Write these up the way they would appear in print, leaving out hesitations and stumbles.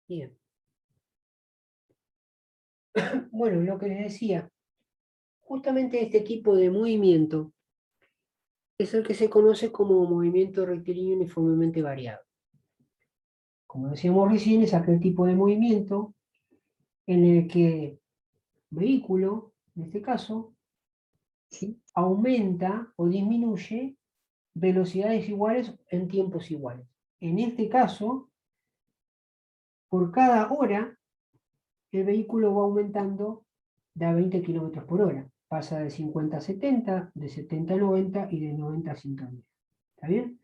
Bien. Bueno, lo que les decía, justamente este tipo de movimiento es el que se conoce como movimiento rectilíneo uniformemente variado. Como decíamos recién, es aquel tipo de movimiento en el que vehículo, en este caso, ¿sí?, aumenta o disminuye velocidades iguales en tiempos iguales. En este caso, por cada hora, el vehículo va aumentando de a 20 km por hora. Pasa de 50 a 70, de 70 a 90 y de 90 a 110. ¿Está bien?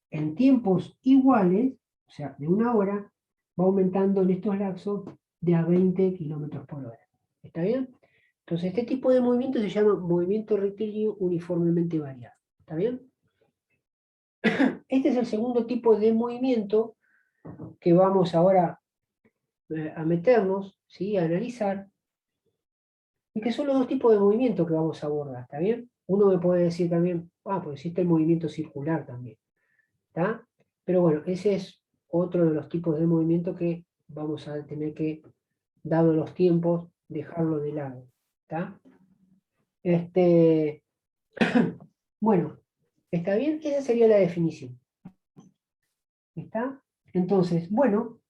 En tiempos iguales, o sea, de una hora, va aumentando en estos lapsos de a 20 km por hora. ¿Está bien? Entonces, este tipo de movimiento se llama movimiento rectilíneo uniformemente variado. ¿Está bien? Este es el segundo tipo de movimiento que vamos ahora a meternos, ¿sí?, a analizar, y que son los dos tipos de movimiento que vamos a abordar. ¿Está bien? Uno me puede decir también, pues existe el movimiento circular también. ¿Está? Pero bueno, ese es otro de los tipos de movimiento que vamos a tener que, dado los tiempos, dejarlo de lado. ¿Está? Bueno, ¿está bien? Esa sería la definición. ¿Está? Entonces, bueno,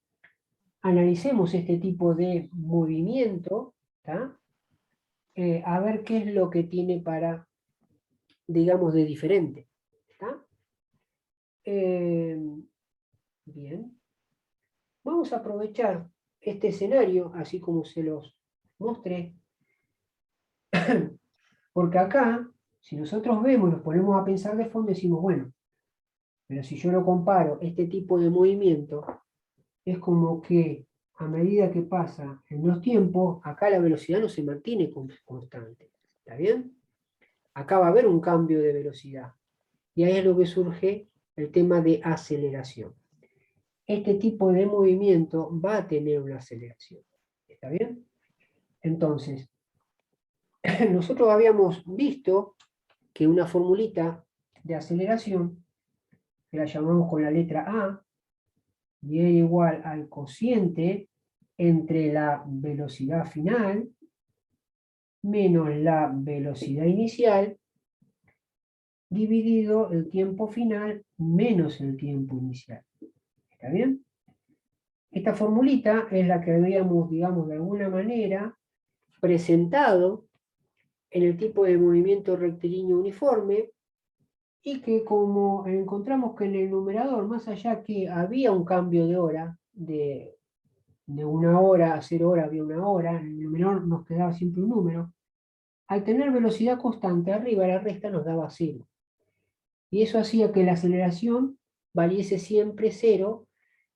analicemos este tipo de movimiento, ¿está? A ver qué es lo que tiene para, digamos, de diferente. ¿Está? Bien. Vamos a aprovechar este escenario, así como se los mostré, porque acá, si nosotros vemos, nos ponemos a pensar de fondo, decimos, bueno, pero si yo lo comparo, este tipo de movimiento, es como que a medida que pasa en los tiempos, acá la velocidad no se mantiene constante. ¿Está bien? Acá va a haber un cambio de velocidad. Y ahí es lo que surge el tema de aceleración. Este tipo de movimiento va a tener una aceleración. ¿Está bien? Entonces, nosotros habíamos visto que una formulita de aceleración, que la llamamos con la letra A, y es igual al cociente entre la velocidad final menos la velocidad inicial dividido el tiempo final menos el tiempo inicial. ¿Está bien? Esta formulita es la que habíamos, digamos, de alguna manera presentado en el tipo de movimiento rectilíneo uniforme, y que como encontramos que en el numerador, más allá que había un cambio de hora, de una hora a 0 horas había una hora, en el numerador nos quedaba siempre un número, al tener velocidad constante arriba, la resta nos daba 0. Y eso hacía que la aceleración valiese siempre 0,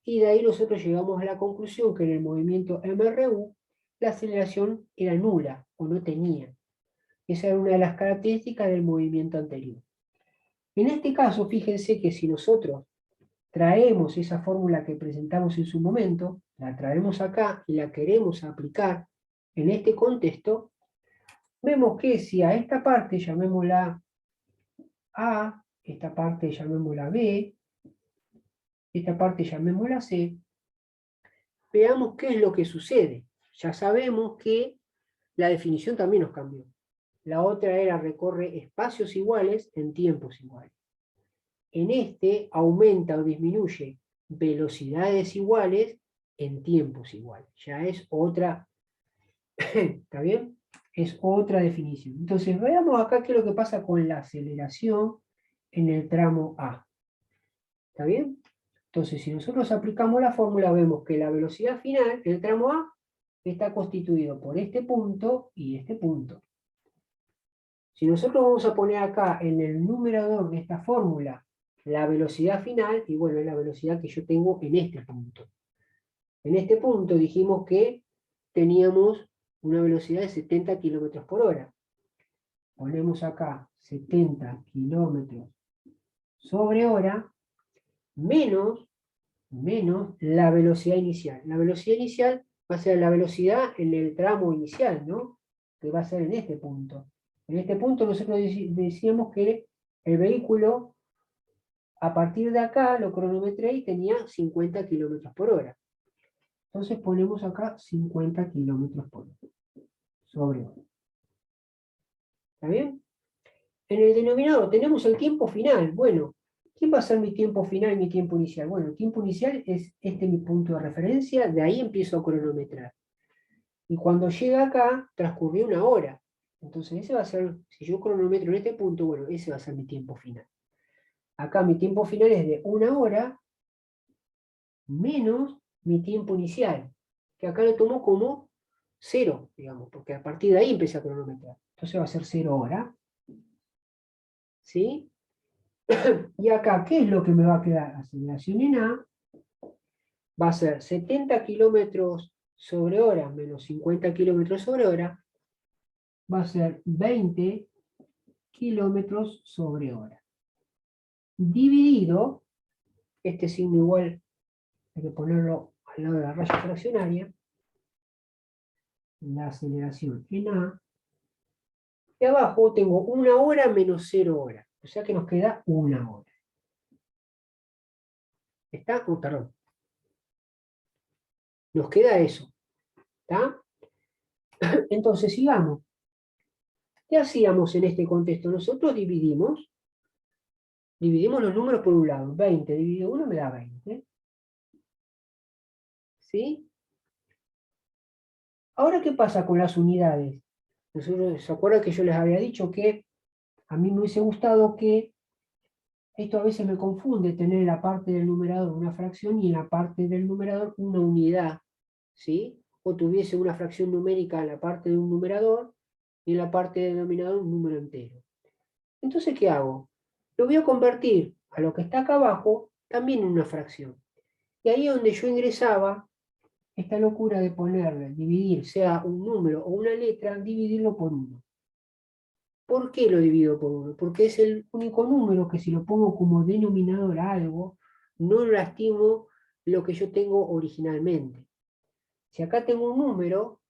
y de ahí nosotros llegamos a la conclusión que en el movimiento MRU la aceleración era nula o no tenía. Esa era una de las características del movimiento anterior. En este caso, fíjense que si nosotros traemos esa fórmula que presentamos en su momento, la traemos acá y la queremos aplicar en este contexto, vemos que si a esta parte llamémosla A, esta parte llamémosla B, esta parte llamémosla C, veamos qué es lo que sucede. Ya sabemos que la definición también nos cambió. La otra era recorre espacios iguales en tiempos iguales. En este aumenta o disminuye velocidades iguales en tiempos iguales. Ya es otra, ¿está bien? Es otra definición. Entonces, veamos acá qué es lo que pasa con la aceleración en el tramo A. ¿Está bien? Entonces, si nosotros aplicamos la fórmula, vemos que la velocidad final en el tramo A está constituido por este punto y este punto. Si nosotros vamos a poner acá en el numerador de esta fórmula la velocidad final, y bueno, es la velocidad que yo tengo en este punto. En este punto dijimos que teníamos una velocidad de 70 kilómetros por hora. Ponemos acá 70 kilómetros sobre hora menos la velocidad inicial. La velocidad inicial va a ser la velocidad en el tramo inicial, ¿no? Que va a ser en este punto. En este punto nosotros decíamos que el vehículo, a partir de acá, lo cronometré y tenía 50 kilómetros por hora. Entonces ponemos acá 50 kilómetros por hora sobre hora. ¿Está bien? En el denominador tenemos el tiempo final. Bueno, ¿quién va a ser mi tiempo final y mi tiempo inicial? Bueno, el tiempo inicial es mi punto de referencia, de ahí empiezo a cronometrar. Y cuando llega acá, transcurrió una hora. Entonces ese va a ser, si yo cronometro en este punto, bueno, ese va a ser mi tiempo final. Acá mi tiempo final es de una hora menos mi tiempo inicial, que acá lo tomo como 0, digamos, porque a partir de ahí empecé a cronometrar. Entonces va a ser 0 hora. ¿Sí? Y acá, ¿qué es lo que me va a quedar? Aceleración en A va a ser 70 kilómetros sobre hora menos 50 kilómetros sobre hora, va a ser 20 kilómetros sobre hora. Dividido, este signo igual hay que ponerlo al lado de la raya fraccionaria, la aceleración en A, y abajo tengo una hora menos 0 hora, o sea que nos queda una hora. ¿Está? Perdón. Nos queda eso. ¿Está? Entonces, sigamos. ¿Qué hacíamos en este contexto? Nosotros dividimos los números por un lado. 20 dividido 1 me da 20. ¿Sí? Ahora, ¿qué pasa con las unidades? ¿Se acuerdan que yo les había dicho que a mí me hubiese gustado que esto a veces me confunde, tener en la parte del numerador una fracción y en la parte del numerador una unidad, ¿sí? O tuviese una fracción numérica en la parte de un numerador y en la parte del denominador un número entero. Entonces, ¿qué hago? Lo voy a convertir a lo que está acá abajo también en una fracción. Y ahí es donde yo ingresaba esta locura de ponerle, dividir, sea un número o una letra, dividirlo por 1. ¿Por qué lo divido por 1? Porque es el único número que si lo pongo como denominador a algo, no lastimo lo que yo tengo originalmente. Si acá tengo un número,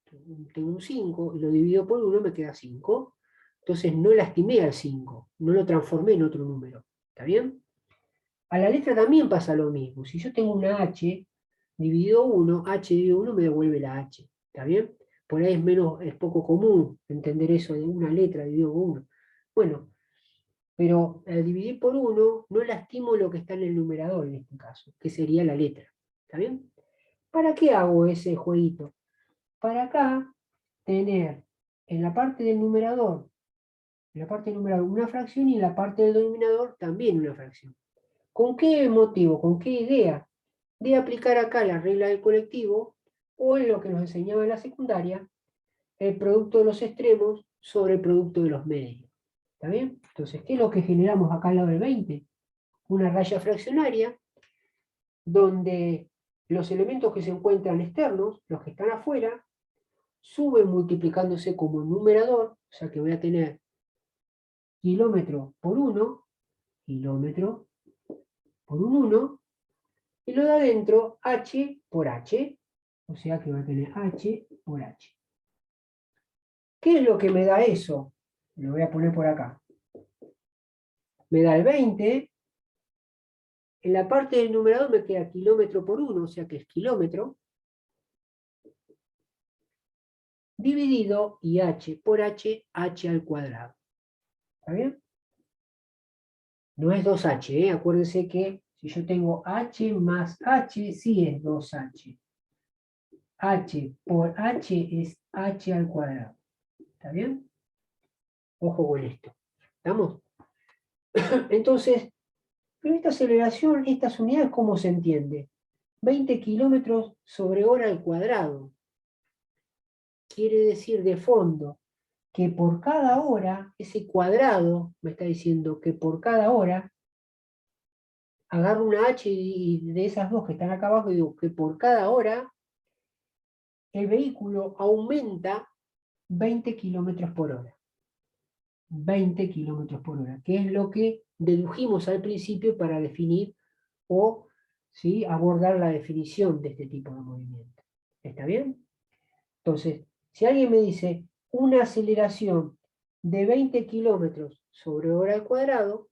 tengo un 5, y lo divido por 1, me queda 5. Entonces no lastimé al 5, no lo transformé en otro número. ¿Está bien? A la letra también pasa lo mismo. Si yo tengo una H dividido 1, H dividido 1 me devuelve la H. ¿Está bien? Por ahí es poco común entender eso de una letra dividido por 1. Bueno, pero al dividir por 1 no lastimo lo que está en el numerador en este caso, que sería la letra. ¿Está bien? ¿Para qué hago ese jueguito? Para acá tener en la parte del numerador, una fracción y en la parte del denominador también una fracción. ¿Con qué motivo? ¿Con qué idea? De aplicar acá la regla del colectivo o en lo que nos enseñaba en la secundaria, el producto de los extremos sobre el producto de los medios. ¿Está bien? Entonces, ¿qué es lo que generamos acá al lado del 20? Una raya fraccionaria donde los elementos que se encuentran externos, los que están afuera, suben multiplicándose como numerador, o sea que voy a tener kilómetro por 1, kilómetro por un 1, y lo de adentro, h por h, o sea que va a tener h por h. ¿Qué es lo que me da eso? Lo voy a poner por acá. Me da el 20, en la parte del numerador me queda kilómetro por 1, o sea que es kilómetro, dividido, y h por h, h al cuadrado. ¿Está bien? No es 2h, acuérdense que si yo tengo h más h, sí es 2h. H por h es h al cuadrado. ¿Está bien? Ojo con esto. ¿Estamos? Entonces, pero esta aceleración, estas unidades, ¿cómo se entiende? 20 kilómetros sobre hora al cuadrado. Quiere decir de fondo que por cada hora, ese cuadrado me está diciendo que por cada hora, agarro una H y de esas dos que están acá abajo, digo que por cada hora el vehículo aumenta 20 kilómetros por hora. 20 kilómetros por hora, que es lo que dedujimos al principio para definir o ¿sí? abordar la definición de este tipo de movimiento. ¿Está bien? Entonces, si alguien me dice una aceleración de 20 kilómetros sobre hora al cuadrado,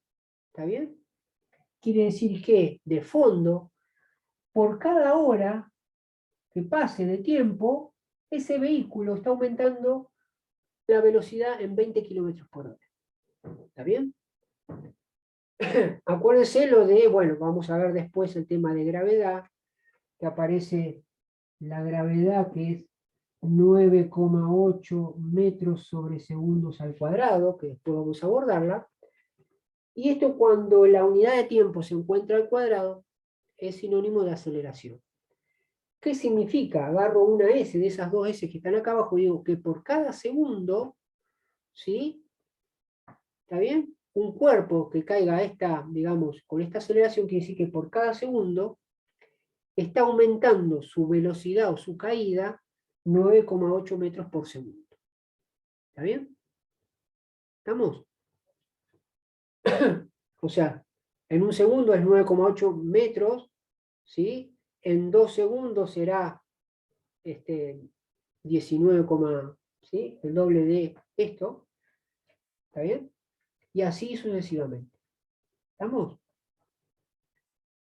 ¿está bien? Quiere decir que de fondo, por cada hora que pase de tiempo, ese vehículo está aumentando la velocidad en 20 kilómetros por hora. ¿Está bien? Acuérdense lo de, bueno, vamos a ver después el tema de gravedad, que aparece la gravedad que es 9,8 metros sobre segundos al cuadrado, que después vamos a abordarla. Y esto cuando la unidad de tiempo se encuentra al cuadrado, es sinónimo de aceleración. ¿Qué significa? Agarro una S de esas dos S que están acá abajo y digo que por cada segundo, ¿sí? ¿Está bien? Un cuerpo que caiga a esta, digamos, con esta aceleración quiere decir que por cada segundo está aumentando su velocidad o su caída 9,8 metros por segundo. ¿Está bien? ¿Estamos? O sea, en un segundo es 9,8 metros, ¿sí? En 2 segundos será 19, ¿sí? El doble de esto. ¿Está bien? Y así sucesivamente. ¿Estamos?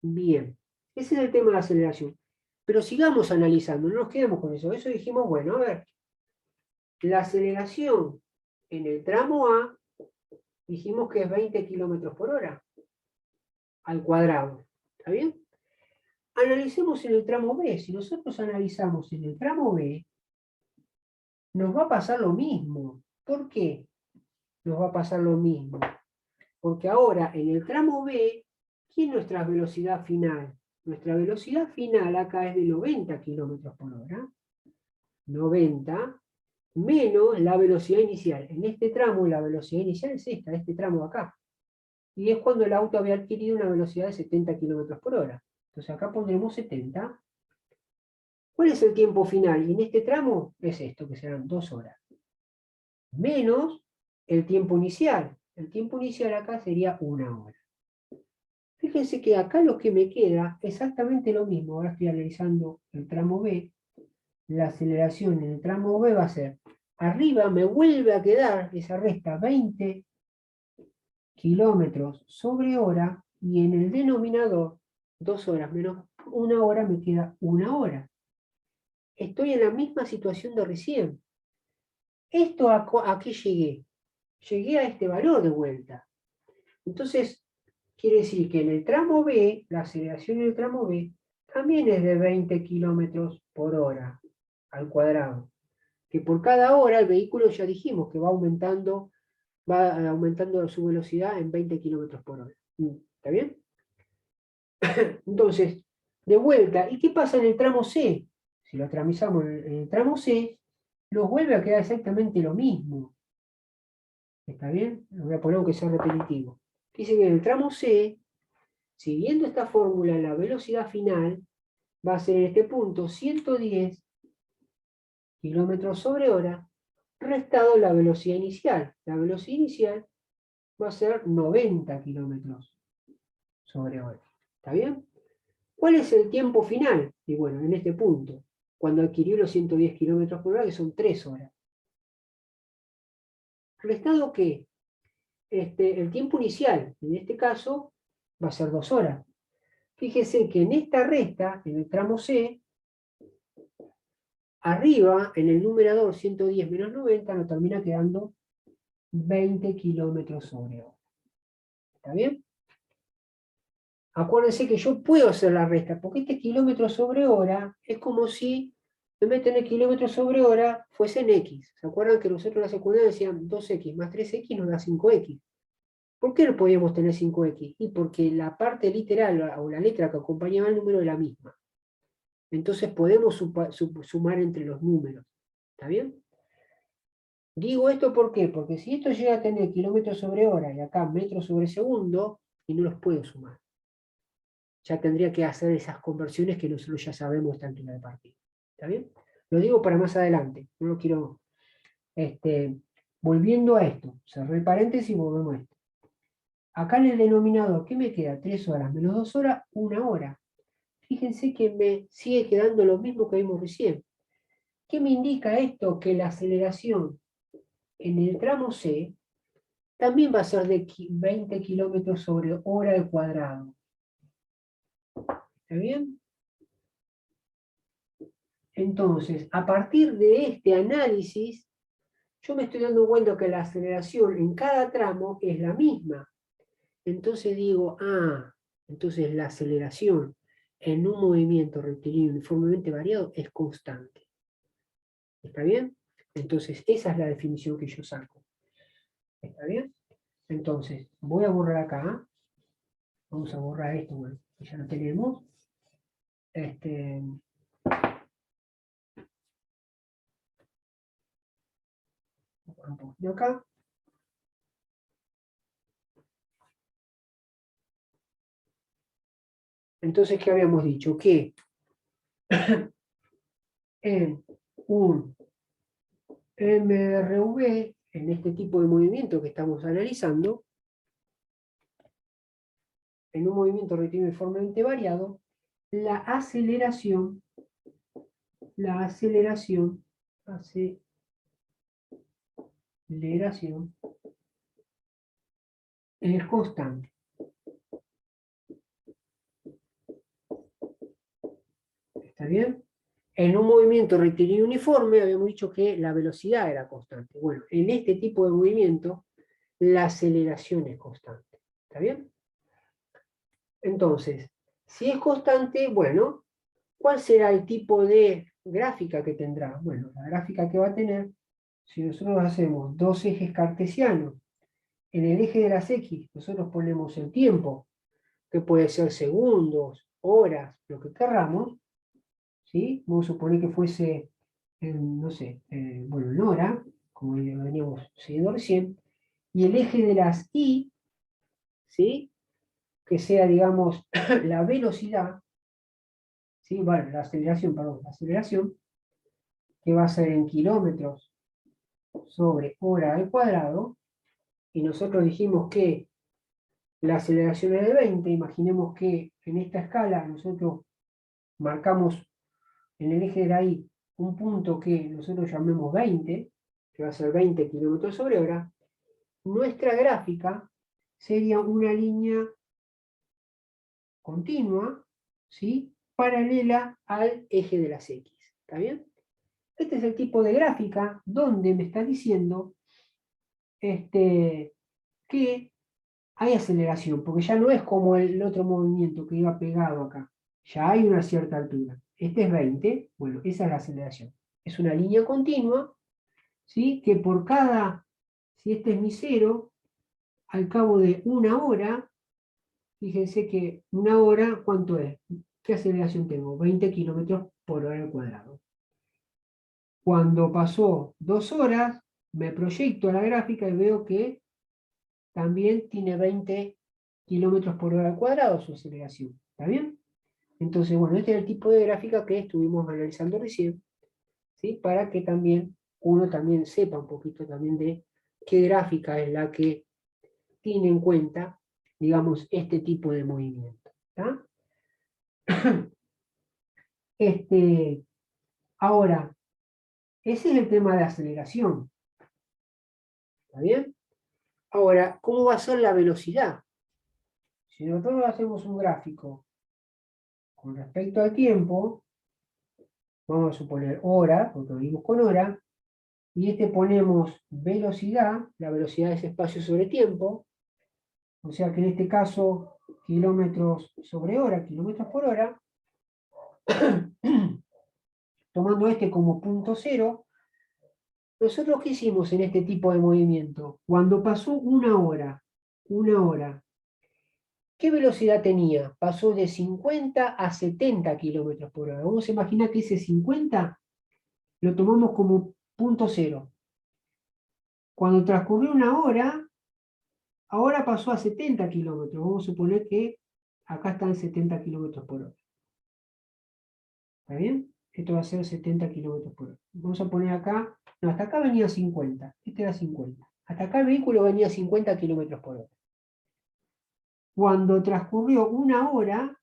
Bien. Ese es el tema de la aceleración. Pero sigamos analizando, no nos quedemos con eso. Eso dijimos, bueno, a ver, la aceleración en el tramo A, dijimos que es 20 kilómetros por hora al cuadrado. ¿Está bien? Analicemos en el tramo B. Si nosotros analizamos en el tramo B, nos va a pasar lo mismo. ¿Por qué nos va a pasar lo mismo? Porque ahora en el tramo B, ¿qué es nuestra velocidad final? Nuestra velocidad final acá es de 90 kilómetros por hora. 90 menos la velocidad inicial. En este tramo la velocidad inicial es esta, este tramo de acá. Y es cuando el auto había adquirido una velocidad de 70 kilómetros por hora. Entonces acá pondremos 70. ¿Cuál es el tiempo final? Y en este tramo es esto, que serán 2 horas. Menos el tiempo inicial. El tiempo inicial acá sería 1 hora. Fíjense que acá lo que me queda es exactamente lo mismo. Ahora estoy analizando el tramo B. La aceleración en el tramo B va a ser, arriba me vuelve a quedar esa resta 20 kilómetros sobre hora, y en el denominador 2 horas menos 1 hora me queda 1 hora. Estoy en la misma situación de recién. Esto ¿a qué llegué? Llegué a este valor de vuelta. Entonces, quiere decir que en el tramo B, la aceleración en el tramo B, también es de 20 kilómetros por hora al cuadrado. Que por cada hora el vehículo ya dijimos que va aumentando su velocidad en 20 kilómetros por hora. ¿Está bien? Entonces, de vuelta, ¿y qué pasa en el tramo C? Si lo tramizamos en el tramo C, nos vuelve a quedar exactamente lo mismo. ¿Está bien? Lo voy a poner aunque sea repetitivo. Dice que en el tramo C, siguiendo esta fórmula, la velocidad final va a ser en este punto 110 kilómetros sobre hora, restado la velocidad inicial. La velocidad inicial va a ser 90 kilómetros sobre hora. ¿Está bien? ¿Cuál es el tiempo final? Y bueno, en este punto, cuando adquirió los 110 kilómetros por hora, que son 3 horas. ¿Restado qué? El tiempo inicial, en este caso, va a ser 2 horas. Fíjese que en esta resta, en el tramo C, arriba, en el numerador 110 menos 90, nos termina quedando 20 kilómetros sobre hora. ¿Está bien? Acuérdense que yo puedo hacer la resta, porque este kilómetro sobre hora es como si, en vez de tener kilómetros sobre hora, fuesen X. ¿Se acuerdan que nosotros en la secundaria decían 2X más 3X nos da 5X? ¿Por qué no podíamos tener 5X? Y porque la parte literal o la letra que acompañaba el número es la misma. Entonces podemos sumar entre los números. ¿Está bien? Digo esto ¿por qué? Porque si esto llega a tener kilómetros sobre hora y acá metros sobre segundo, y no los puedo sumar. Ya tendría que hacer esas conversiones que nosotros ya sabemos esta altura de partida. ¿Está bien? Lo digo para más adelante. No lo quiero... volviendo a esto. Cerré el paréntesis y volvemos a esto. Acá en el denominador, ¿qué me queda? 3 horas menos 2 horas, 1 hora. Fíjense que me sigue quedando lo mismo que vimos recién. ¿Qué me indica esto? Que la aceleración en el tramo C también va a ser de 20 kilómetros sobre hora al cuadrado. ¿Está bien? Entonces, a partir de este análisis, yo me estoy dando cuenta que la aceleración en cada tramo es la misma. Entonces digo, entonces la aceleración en un movimiento rectilíneo uniformemente variado es constante. ¿Está bien? Entonces, esa es la definición que yo saco. ¿Está bien? Entonces, voy a borrar acá. Vamos a borrar esto, bueno, que ya lo tenemos. Un poquito acá. Entonces, ¿qué habíamos dicho? Que en un MRV, en este tipo de movimiento que estamos analizando, en un movimiento rectilíneo uniformemente variado, la aceleración es constante. ¿Está bien? En un movimiento rectilíneo uniforme habíamos dicho que la velocidad era constante. Bueno, en este tipo de movimiento, la aceleración es constante. ¿Está bien? Entonces, si es constante, bueno, ¿cuál será el tipo de gráfica que tendrá? Bueno, la gráfica que va a tener, si nosotros hacemos dos ejes cartesianos, en el eje de las X nosotros ponemos el tiempo, que puede ser segundos, horas, lo que querramos, ¿sí? Vamos a suponer que fuese, no sé, bueno, en hora, como veníamos siguiendo recién, y el eje de las Y, ¿sí? Que sea, digamos, la velocidad, ¿sí? Bueno, la aceleración, perdón, la aceleración, que va a ser en kilómetros sobre hora al cuadrado, y nosotros dijimos que la aceleración es de 20, imaginemos que en esta escala nosotros marcamos en el eje de la Y un punto que nosotros llamemos 20, que va a ser 20 kilómetros sobre hora, nuestra gráfica sería una línea continua, ¿sí? Paralela al eje de las X. ¿Está bien? Este es el tipo de gráfica donde me está diciendo que hay aceleración, porque ya no es como el otro movimiento que iba pegado acá. Ya hay una cierta altura. Este es 20, bueno, esa es la aceleración. Es una línea continua, ¿sí? Que por cada, si este es mi cero, al cabo de una hora, fíjense que una hora, ¿cuánto es? ¿Qué aceleración tengo? 20 kilómetros por hora al cuadrado. Cuando pasó 2 horas, me proyecto a la gráfica y veo que también tiene 20 kilómetros por hora al cuadrado su aceleración. ¿Está bien? Entonces, bueno, este es el tipo de gráfica que estuvimos analizando recién, ¿sí? Para que también uno también sepa un poquito también de qué gráfica es la que tiene en cuenta, digamos, este tipo de movimiento. ¿Está? Ahora, ese es el tema de aceleración. ¿Está bien? Ahora, ¿cómo va a ser la velocidad? Si nosotros hacemos un gráfico con respecto al tiempo, vamos a suponer hora, porque lo vimos con hora, y ponemos velocidad, la velocidad es espacio sobre tiempo, o sea que en este caso kilómetros sobre hora, kilómetros por hora, tomando como punto cero, nosotros ¿qué hicimos en este tipo de movimiento? Cuando pasó una hora, ¿qué velocidad tenía? Pasó de 50 a 70 kilómetros por hora. Vamos a imaginar que ese 50 lo tomamos como punto cero. Cuando transcurrió una hora, ahora pasó a 70 kilómetros. Vamos a suponer que acá están 70 kilómetros por hora. ¿Está bien? Esto va a ser 70 kilómetros por hora. Vamos a poner acá, no, hasta acá venía 50. Este era 50. Hasta acá el vehículo venía 50 kilómetros por hora. Cuando transcurrió una hora,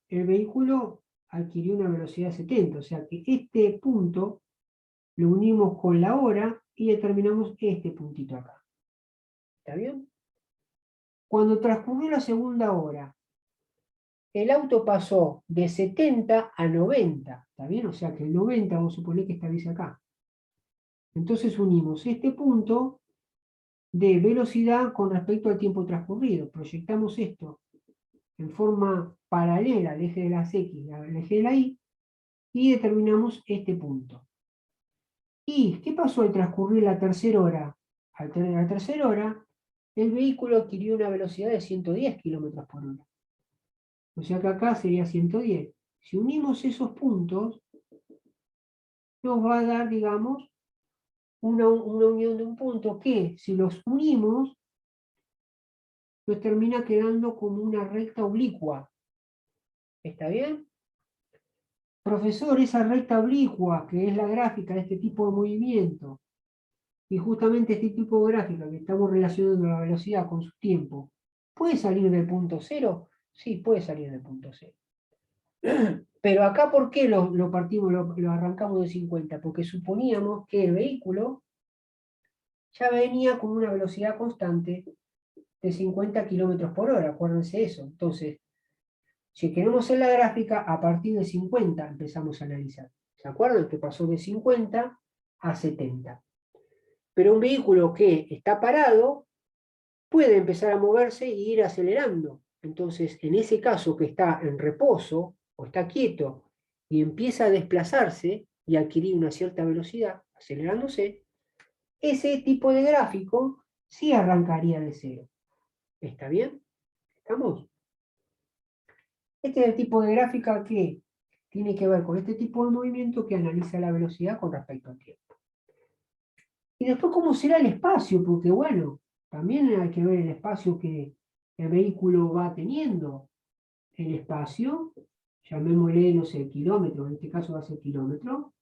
el vehículo adquirió una velocidad de 70. O sea que este punto lo unimos con la hora y determinamos este puntito acá. ¿Está bien? Cuando transcurrió la segunda hora, el auto pasó de 70 a 90. ¿Está bien? O sea que el 90 vamos a suponer que establece acá. Entonces unimos este punto de velocidad con respecto al tiempo transcurrido. Proyectamos esto en forma paralela al eje de las X, al eje de la Y, y determinamos este punto. ¿Y qué pasó al transcurrir la tercera hora? Al tener la tercera hora, el vehículo adquirió una velocidad de 110 kilómetros por hora. O sea que acá sería 110. Si unimos esos puntos, nos va a dar, digamos, una unión de un punto que, si los unimos, nos termina quedando como una recta oblicua. ¿Está bien? Profesor, esa recta oblicua, que es la gráfica de este tipo de movimiento, y justamente este tipo de gráfica que estamos relacionando la velocidad con su tiempo, ¿puede salir del punto cero? Sí, puede salir del punto cero. Pero acá, ¿por qué lo partimos, lo arrancamos de 50? Porque suponíamos que el vehículo ya venía con una velocidad constante de 50 kilómetros por hora, acuérdense eso. Entonces, si queremos en la gráfica, a partir de 50 empezamos a analizar. ¿Se acuerdan? Que pasó de 50 a 70. Pero un vehículo que está parado puede empezar a moverse e ir acelerando. Entonces, en ese caso que está en reposo o está quieto y empieza a desplazarse y adquirir una cierta velocidad, acelerándose, ese tipo de gráfico sí arrancaría de cero. ¿Está bien? ¿Estamos? Este es el tipo de gráfica que tiene que ver con este tipo de movimiento que analiza la velocidad con respecto al tiempo. Y después, ¿cómo será el espacio? Porque, bueno, también hay que ver el espacio que el vehículo va teniendo. El espacio, llamémosle, no sé, kilómetro, en este caso va a ser kilómetro,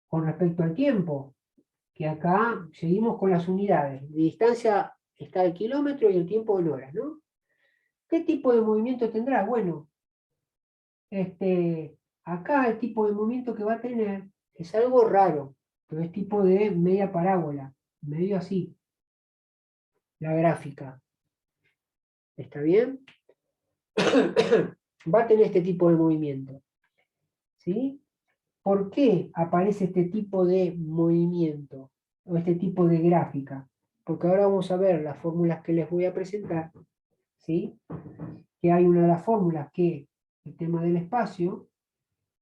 con respecto al tiempo, que acá seguimos con las unidades. De distancia está el kilómetro y el tiempo en horas, ¿no? ¿Qué tipo de movimiento tendrá? Bueno, acá el tipo de movimiento que va a tener es algo raro, pero es tipo de media parábola, medio así, la gráfica. ¿Está bien? Va a tener este tipo de movimiento. ¿Sí? ¿Por qué aparece este tipo de movimiento o este tipo de gráfica? Porque ahora vamos a ver las fórmulas que les voy a presentar, ¿sí? Que hay una de las fórmulas que el tema del espacio,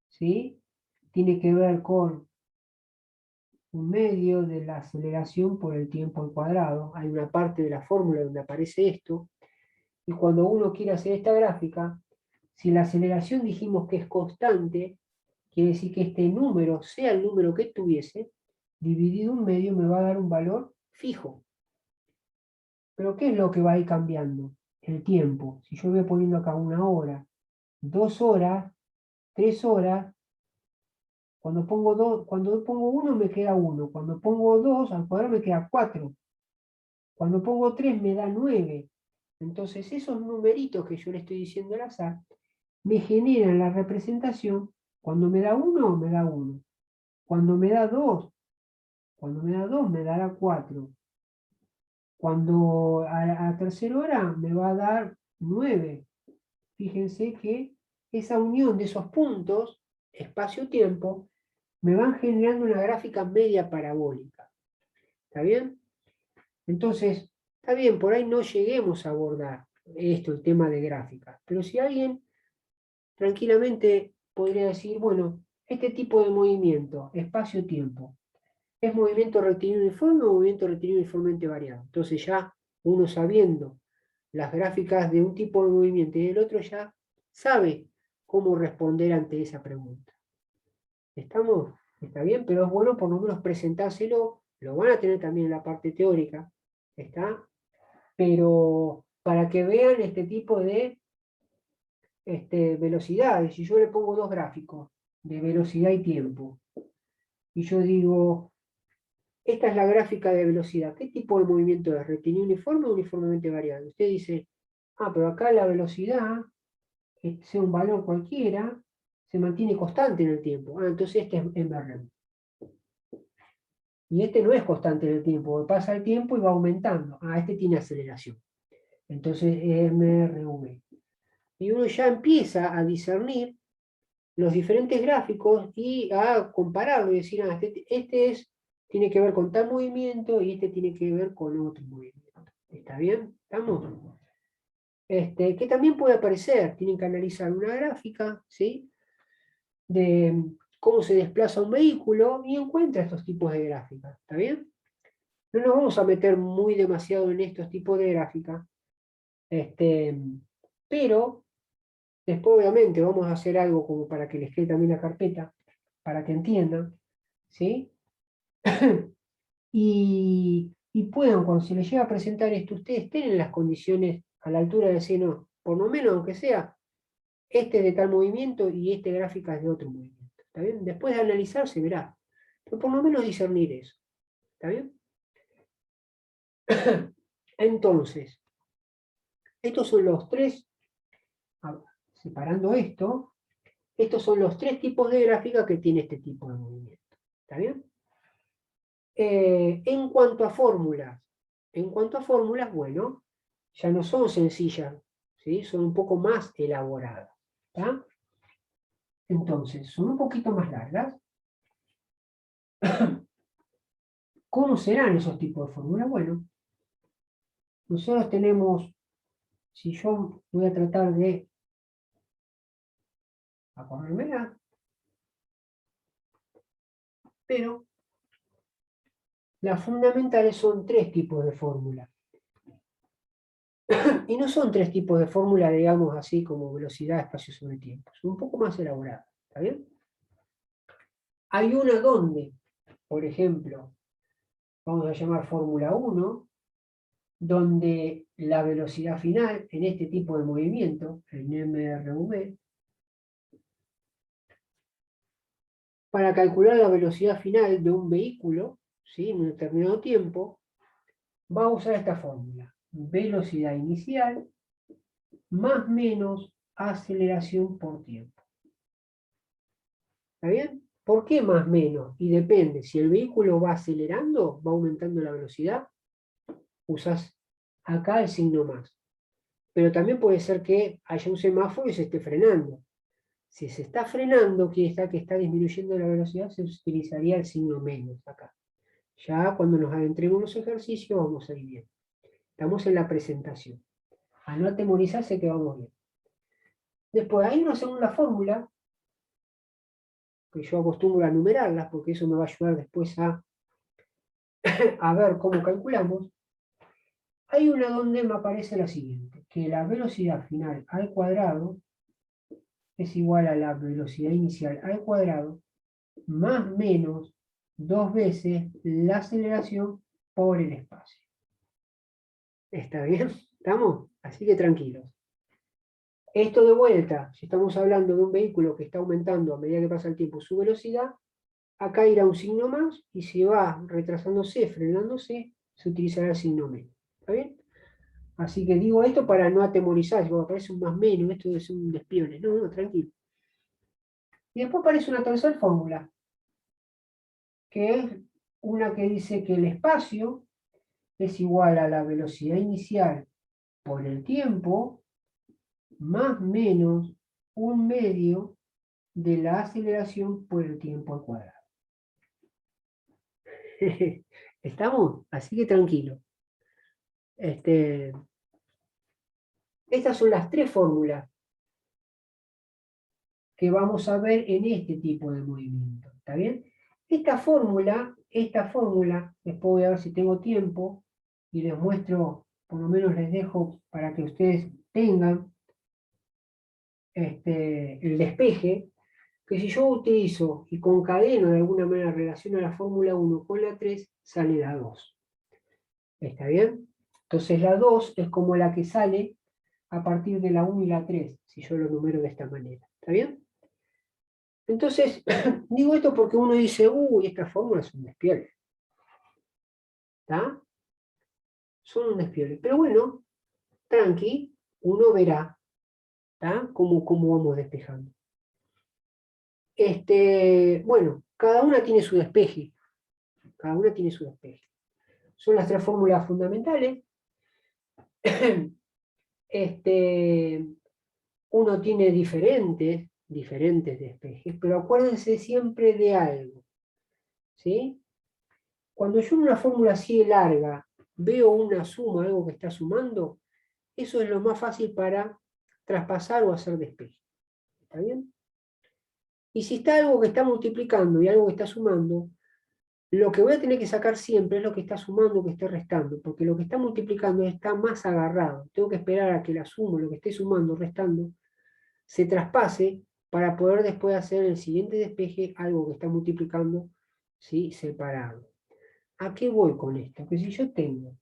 ¿sí? Tiene que ver con un medio de la aceleración por el tiempo al cuadrado. Hay una parte de la fórmula donde aparece esto, y cuando uno quiere hacer esta gráfica, si la aceleración dijimos que es constante, quiere decir que este número, sea el número que tuviese, dividido un medio me va a dar un valor fijo. Pero ¿qué es lo que va a ir cambiando? El tiempo. Si yo voy poniendo acá una hora, 2 horas, 3 horas, cuando pongo 1 me queda 1, cuando pongo 2 al cuadrado me queda 4, cuando pongo 3 me da 9. Entonces esos numeritos que yo le estoy diciendo al azar me generan la representación. Cuando me da 1 me da 1, cuando me da 2 me dará 4, cuando a la tercera hora me va a dar 9. Fíjense que esa unión de esos puntos, espacio-tiempo, me van generando una gráfica media parabólica. ¿Está bien? Entonces, está bien, por ahí no lleguemos a abordar esto, el tema de gráficas, pero si alguien tranquilamente podría decir, bueno, este tipo de movimiento, espacio-tiempo, ¿es movimiento rectilíneo uniforme o movimiento rectilíneo uniformemente variado? Entonces ya uno sabiendo las gráficas de un tipo de movimiento y del otro ya sabe cómo responder ante esa pregunta. ¿Estamos? Está bien, pero es bueno por lo menos presentárselo lo van a tener también en la parte teórica, ¿está? Pero para que vean este tipo de velocidades, si yo le pongo dos gráficos de velocidad y tiempo, y yo digo, esta es la gráfica de velocidad, ¿qué tipo de movimiento es? ¿Rectilíneo uniforme o uniformemente variable? Usted dice, pero acá la velocidad, sea un valor cualquiera, se mantiene constante en el tiempo. Entonces este es MRV. Y este no es constante en el tiempo, pasa el tiempo y va aumentando. Este tiene aceleración. Entonces es MRV. Y uno ya empieza a discernir los diferentes gráficos y a compararlo y decir, este tiene que ver con tal movimiento y este tiene que ver con otro movimiento. ¿Está bien? ¿Estamos? Que también puede aparecer, tienen que analizar una gráfica, ¿sí? De cómo se desplaza un vehículo y encuentra estos tipos de gráficas. ¿Está bien? No nos vamos a meter muy demasiado en estos tipos de gráficas, pero después obviamente vamos a hacer algo como para que les quede también la carpeta, para que entiendan, ¿sí? y puedan, cuando se les llega a presentar esto, ustedes tienen las condiciones a la altura de decir, no, por lo menos aunque sea, este es de tal movimiento y este gráfica es de otro movimiento. ¿Está bien? Después de analizar se verá, pero por lo menos discernir eso. ¿Está bien? Entonces, estos son los tres, separando esto, estos son los tres tipos de gráfica que tiene este tipo de movimiento. ¿Está bien? En cuanto a fórmulas, bueno, ya no son sencillas, ¿sí? Son un poco más elaboradas. ¿Está? Entonces, son un poquito más largas. ¿Cómo serán esos tipos de fórmulas? Bueno, nosotros tenemos, si yo voy a tratar de acordármela, pero las fundamentales son tres tipos de fórmula. Y no son tres tipos de fórmula, digamos así, como velocidad, espacio sobre tiempo. Son un poco más elaboradas. ¿Está bien? Hay una donde, por ejemplo, vamos a llamar fórmula 1, donde la velocidad final en este tipo de movimiento, en MRV, para calcular la velocidad final de un vehículo, ¿sí? En un determinado tiempo, va a usar esta fórmula. Velocidad inicial más menos aceleración por tiempo. ¿Está bien? ¿Por qué más menos? Y depende, si el vehículo va acelerando, va aumentando la velocidad, usas acá el signo más. Pero también puede ser que haya un semáforo y se esté frenando. Si se está frenando, que está disminuyendo la velocidad, se utilizaría el signo menos acá. Ya cuando nos adentremos en los ejercicios vamos a ir bien. Estamos en la presentación. A no atemorizarse que vamos bien. Después hay una segunda fórmula, que yo acostumbro a numerarlas, porque eso me va a ayudar después a ver cómo calculamos. Hay una donde me aparece la siguiente, que la velocidad final al cuadrado es igual a la velocidad inicial al cuadrado más menos 2 veces la aceleración por el espacio. ¿Está bien? ¿Estamos? Así que tranquilos. Esto de vuelta, si estamos hablando de un vehículo que está aumentando a medida que pasa el tiempo su velocidad, acá irá un signo más y si va retrasándose, frenándose, se utilizará el signo menos. ¿Está bien? Así que digo esto para no atemorizar, si aparece un más menos, esto es un despione. No, no, tranquilo. Y después aparece una tercera fórmula, que es una que dice que el espacio es igual a la velocidad inicial por el tiempo más menos un medio de la aceleración por el tiempo al cuadrado. ¿Estamos? Así que tranquilo. Estas son las tres fórmulas que vamos a ver en este tipo de movimiento. ¿Está bien? Esta fórmula, después voy a ver si tengo tiempo y les muestro, por lo menos les dejo para que ustedes tengan el despeje. que si yo utilizo y concadeno de alguna manera relaciono la fórmula 1 con la 3, sale la 2. ¿Está bien? Entonces la 2 es como la que sale a partir de la 1 y la 3, si yo lo numero de esta manera. ¿Está bien? Entonces, digo esto porque uno dice, uy, estas fórmulas son un despiole. ¿Está? Son un despiole. Pero bueno, tranqui, uno verá, ¿está? Cómo vamos despejando. Bueno, cada una tiene su despeje. Cada una tiene su despeje. Son las tres fórmulas fundamentales. Uno tiene diferentes despejes, pero acuérdense siempre de algo, ¿sí? Cuando yo en una fórmula así larga veo una suma, algo que está sumando, eso es lo más fácil para traspasar o hacer despeje. ¿Está bien? Y si está algo que está multiplicando y algo que está sumando, lo que voy a tener que sacar siempre es lo que está sumando, que esté restando, porque lo que está multiplicando está más agarrado. Tengo que esperar a que la suma, lo que esté sumando, restando, se traspase para poder después hacer el siguiente despeje, algo que está multiplicando, ¿sí? Separado. ¿A qué voy con esto? Que si yo tengo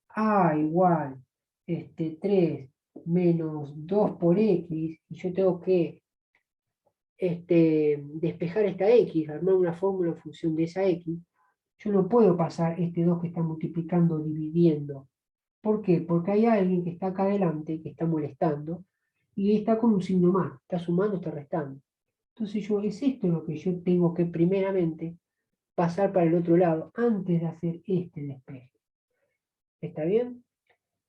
A igual 3 menos 2 por X, y yo tengo que despejar esta X, armar una fórmula en función de esa X, yo no puedo pasar este 2 que está multiplicando dividiendo. ¿Por qué? Porque hay alguien que está acá adelante, que está molestando, y está con un signo más, está sumando, está restando. Entonces es esto lo que yo tengo que primeramente pasar para el otro lado, antes de hacer este despeje. ¿Está bien?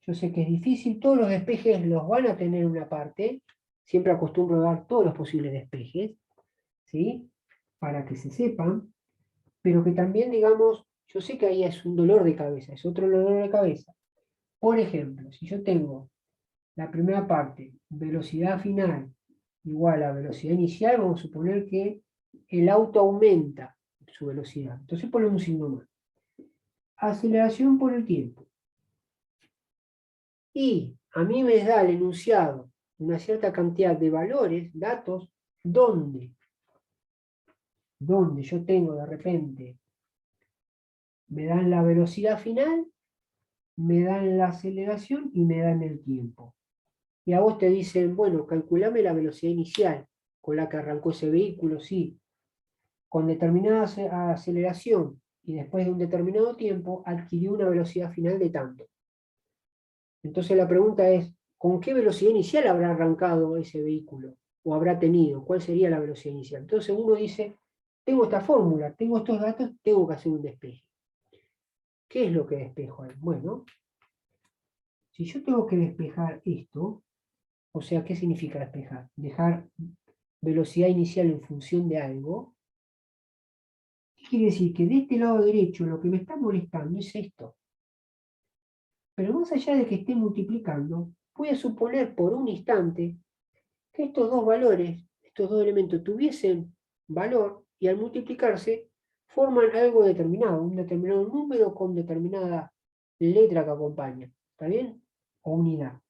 Yo sé que es difícil, todos los despejes los van a tener una parte, siempre acostumbro a dar todos los posibles despejes, ¿sí? Para que se sepan, pero que también, digamos, yo sé que ahí es un dolor de cabeza, es otro dolor de cabeza. Por ejemplo, si yo tengo la primera parte, velocidad final igual a velocidad inicial, vamos a suponer que el auto aumenta su velocidad. Entonces ponemos un signo más. Aceleración por el tiempo. Y a mí me da el enunciado una cierta cantidad de valores, datos, donde yo tengo de repente, me dan la velocidad final, me dan la aceleración y me dan el tiempo. Y a vos te dicen, bueno, calculame la velocidad inicial con la que arrancó ese vehículo, sí, con determinada aceleración y después de un determinado tiempo adquirió una velocidad final de tanto. Entonces la pregunta es, ¿con qué velocidad inicial habrá arrancado ese vehículo? ¿O habrá tenido? ¿Cuál sería la velocidad inicial? Entonces uno dice, tengo esta fórmula, tengo estos datos, tengo que hacer un despeje. ¿Qué es lo que despejo ahí? Bueno, si yo tengo que despejar esto, o sea, ¿qué significa despejar? Dejar velocidad inicial en función de algo. ¿Qué quiere decir? Que de este lado derecho lo que me está molestando es esto. Pero más allá de que esté multiplicando, voy a suponer por un instante que estos dos valores, estos dos elementos tuviesen valor y al multiplicarse forman algo determinado, un determinado número con determinada letra que acompaña. ¿Está bien? O unidad.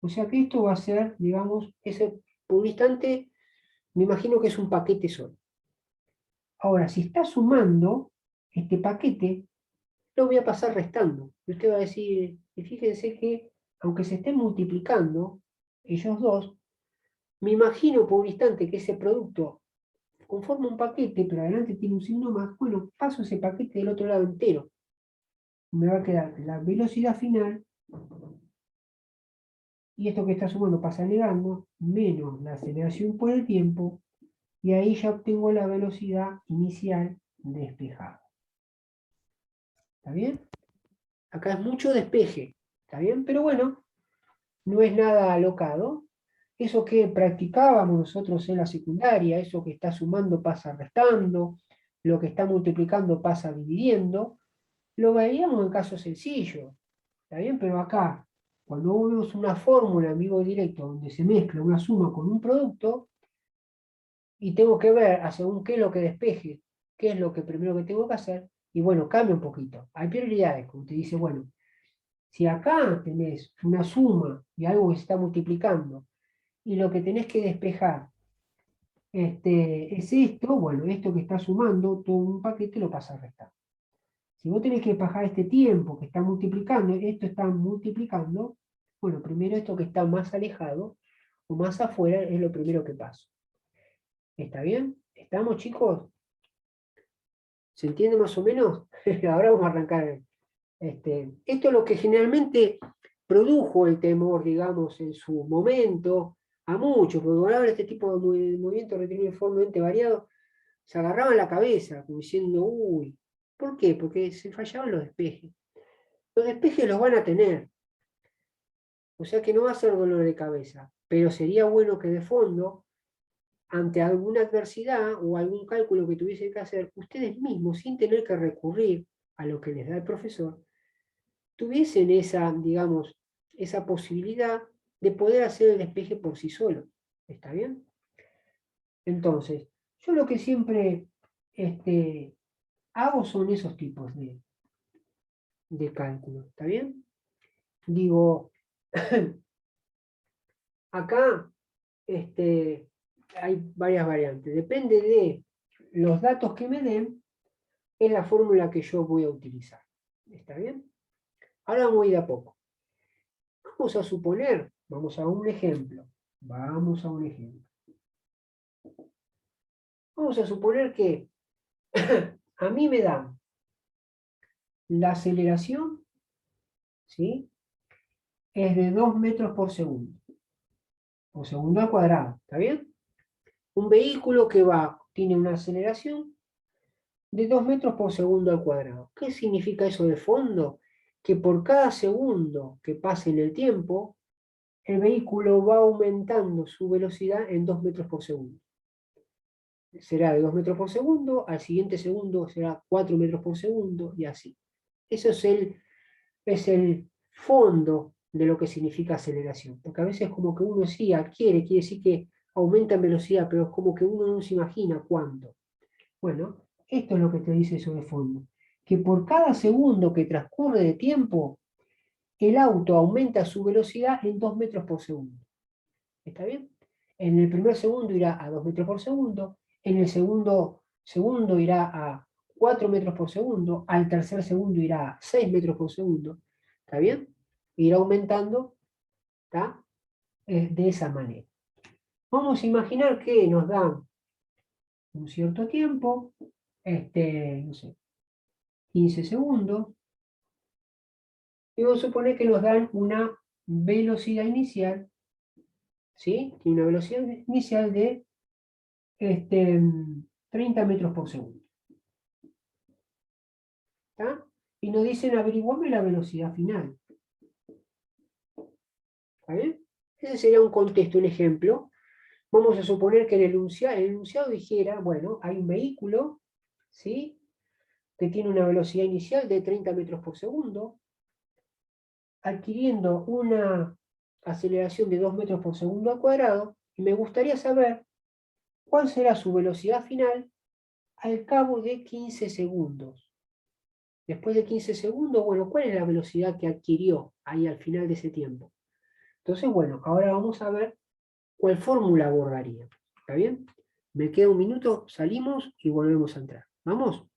O sea que esto va a ser, digamos, por un instante, me imagino que es un paquete solo. Ahora, si está sumando este paquete, lo voy a pasar restando. Y usted va a decir, y fíjense que, aunque se estén multiplicando, ellos dos, me imagino por un instante que ese producto conforma un paquete, pero adelante tiene un signo más. Bueno, paso ese paquete del otro lado entero. Me va a quedar la velocidad final, y esto que está sumando pasa negando, menos la aceleración por el tiempo, y ahí ya obtengo la velocidad inicial despejada. ¿Está bien? Acá es mucho despeje, ¿está bien? Pero bueno, no es nada alocado. Eso que practicábamos nosotros en la secundaria, eso que está sumando pasa restando, lo que está multiplicando pasa dividiendo, lo veíamos en casos sencillos, ¿está bien? Pero acá, cuando vemos una fórmula en vivo directo donde se mezcla una suma con un producto, y tengo que ver a según qué es lo que despeje, qué es lo que primero que tengo que hacer, y bueno, cambia un poquito. Hay prioridades, como te dice, bueno, si acá tenés una suma y algo que se está multiplicando, y lo que tenés que despejar es esto, bueno, esto que está sumando, todo un paquete lo pasa a restar. Si vos tenés que bajar este tiempo que está multiplicando, esto está multiplicando, bueno, primero esto que está más alejado o más afuera es lo primero que paso. ¿Está bien? ¿Estamos, chicos? ¿Se entiende más o menos? Ahora vamos a arrancar. Esto es lo que generalmente produjo el temor, digamos, en su momento, a muchos, porque cuando hablan de este tipo de movimiento retinoiformemente variado, se agarraban la cabeza, como diciendo, uy, ¿por qué? Porque se fallaban los despejes. Los despejes los van a tener, o sea que no va a ser dolor de cabeza, pero sería bueno que de fondo, ante alguna adversidad o algún cálculo que tuviesen que hacer, ustedes mismos, sin tener que recurrir a lo que les da el profesor, tuviesen esa, digamos, esa posibilidad de poder hacer el despeje por sí solo. ¿Está bien? Entonces, yo lo que siempre hago son esos tipos de cálculo. ¿Está bien? Digo, acá hay varias variantes. Depende de los datos que me den, es la fórmula que yo voy a utilizar. ¿Está bien? Ahora voy de a poco. Vamos a suponer, vamos a un ejemplo. Vamos a un ejemplo. Vamos a suponer que a mí me dan la aceleración, ¿sí? Es de 2 metros por segundo, o segundo al cuadrado, ¿está bien? Un vehículo que tiene una aceleración de 2 metros por segundo al cuadrado. ¿Qué significa eso de fondo? Que por cada segundo que pase en el tiempo, el vehículo va aumentando su velocidad en 2 metros por segundo. Será de 2 metros por segundo, al siguiente segundo será 4 metros por segundo, y así. Eso es el fondo de lo que significa aceleración. Porque a veces como que uno sí quiere decir que aumenta en velocidad, pero es como que uno no se imagina cuánto. Bueno, esto es lo que te dice eso de fondo. Que por cada segundo que transcurre de tiempo, el auto aumenta su velocidad en 2 metros por segundo. ¿Está bien? En el primer segundo irá a 2 metros por segundo, en el segundo irá a 4 metros por segundo, al tercer segundo irá a 6 metros por segundo. ¿Está bien? Irá aumentando, ¿está? De esa manera. Vamos a imaginar que nos dan un cierto tiempo, no sé, 15 segundos, y vamos a suponer que nos dan una velocidad inicial, ¿sí? Tiene una velocidad inicial de 30 metros por segundo. ¿Está? Y nos dicen averiguame la velocidad final. ¿Está bien? Ese sería un contexto, un ejemplo. Vamos a suponer que el enunciado dijera, bueno, hay un vehículo, ¿sí? Que tiene una velocidad inicial de 30 metros por segundo, adquiriendo una aceleración de 2 metros por segundo al cuadrado, y me gustaría saber cuál será su velocidad final al cabo de 15 segundos. Después de 15 segundos, bueno, ¿cuál es la velocidad que adquirió ahí al final de ese tiempo? Entonces, bueno, ahora vamos a ver cuál fórmula abordaría. ¿Está bien? Me queda un minuto, salimos y volvemos a entrar. ¿Vamos?